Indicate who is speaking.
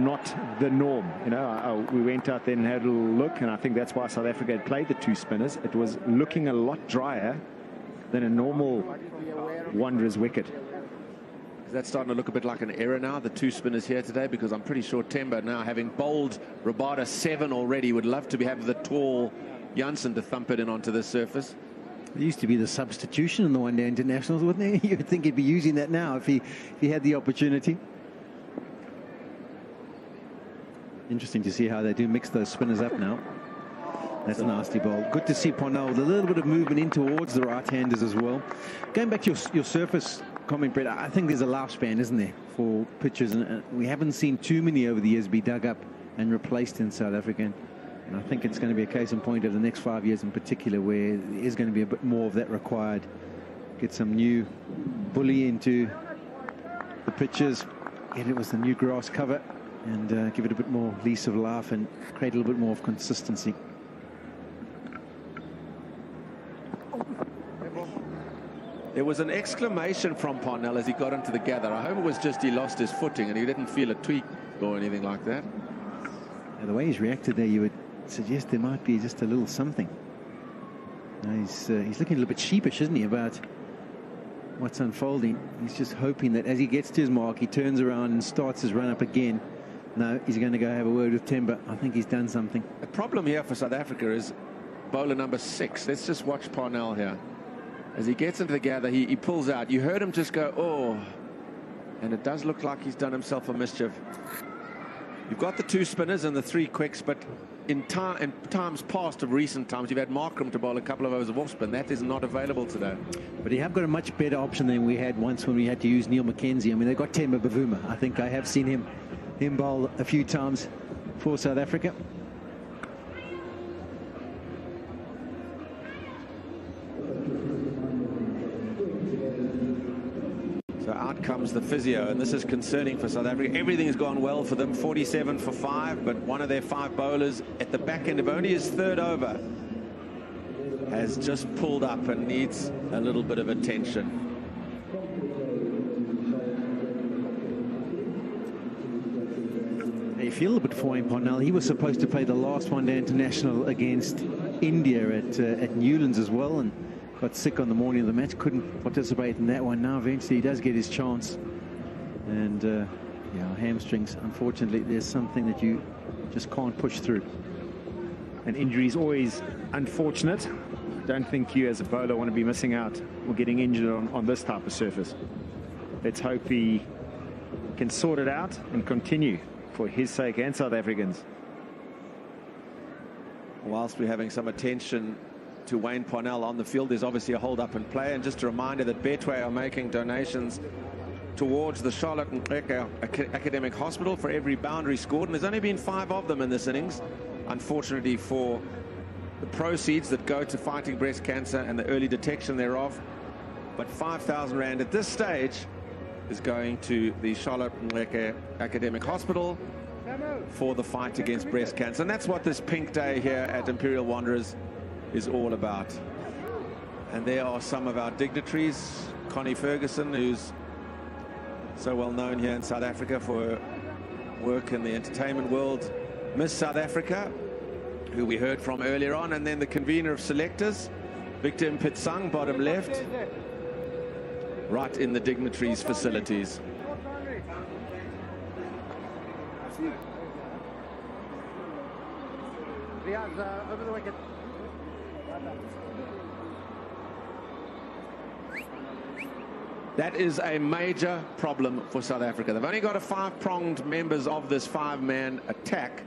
Speaker 1: not the norm. You know, we went out there and had a little look, and I think that's why South Africa had played the 2 spinners. It was looking a lot drier than a normal Wanderers wicket.
Speaker 2: Is that starting to look a bit like an error now, the 2 spinners here today? Because I'm pretty sure Temba, now having bowled Rabada 7 already, would love to have the tall Janssen to thump it in onto the surface.
Speaker 3: It used to be the substitution in the one-day internationals, wouldn't it? You'd think he'd be using that now if he had the opportunity. Interesting to see how they do mix those spinners up now. That's a nasty bowl. Good to see Parnell with a little bit of movement in towards the right-handers as well. Going back to your surface comment, Brett, I think there's a lifespan, isn't there, for pitches, and we haven't seen too many over the years be dug up and replaced in South Africa. And I think it's going to be a case in point over the next 5 years in particular, where there is going to be a bit more of that required. Get some new bully into the pitches, get it with the new grass cover, and give it a bit more lease of life and create a little bit more of consistency.
Speaker 2: There was an exclamation from Parnell as he got into the gather. I hope it was just he lost his footing and he didn't feel a tweak or anything like that.
Speaker 3: Now, the way he's reacted there, you would suggest there might be just a little something. Now he's looking a little bit sheepish, isn't he, about what's unfolding. He's just hoping that as he gets to his mark, he turns around and starts his run up again. No, he's going to go have a word with Temba. I think he's done something.
Speaker 2: The problem here for South Africa is bowler number 6. Let's just watch Parnell here. As he gets into the gather, he pulls out. You heard him just go, oh, and it does look like he's done himself a mischief. You've got the 2 spinners and the 3 quicks, but in times past of recent times, you've had Markram to bowl a couple of overs of off spin. That is not available today.
Speaker 3: But you have got a much better option than we had once when we had to use Neil McKenzie. I mean, they've got Temba Bavuma. I think I have seen him bowl a few times for South Africa.
Speaker 2: So out comes the physio, and this is concerning for South Africa. Everything has gone well for them, 47 for 5, but one of their 5 bowlers at the back end of only his 3rd over has just pulled up and needs a little bit of attention.
Speaker 3: You feel a bit for him, Parnell. He was supposed to play the last one-day international against India at Newlands as well, and got sick on the morning of the match, couldn't participate in that one. Now eventually he does get his chance, and yeah, hamstrings, unfortunately, there's something that you just can't push through.
Speaker 1: And injury is always unfortunate. Don't think you as a bowler want to be missing out or getting injured on this type of surface. Let's hope he can sort it out and continue for his sake and South Africans.
Speaker 2: Whilst we're having some attention to Wayne Parnell on the field, there's obviously a hold up and play, and just a reminder that Betway are making donations towards the Charlotte Academic Hospital for every boundary scored, and there's only been 5 of them in this innings, unfortunately, for the proceeds that go to fighting breast cancer and the early detection thereof. But 5,000 rand at this stage is going to the Charlotte Academic Hospital for the fight against breast cancer, and that's what this pink day here at Imperial Wanderers is all about. And there are some of our dignitaries. Connie Ferguson, who's so well known here in South Africa for her work in the entertainment world. Miss South Africa, who we heard from earlier on, and then the convener of selectors, Victor Mpitsang, bottom left, right in the dignitaries' facilities.
Speaker 4: Over the wicket.
Speaker 2: That is a major problem for South Africa. They've only got a 5-pronged members of this 5-man attack,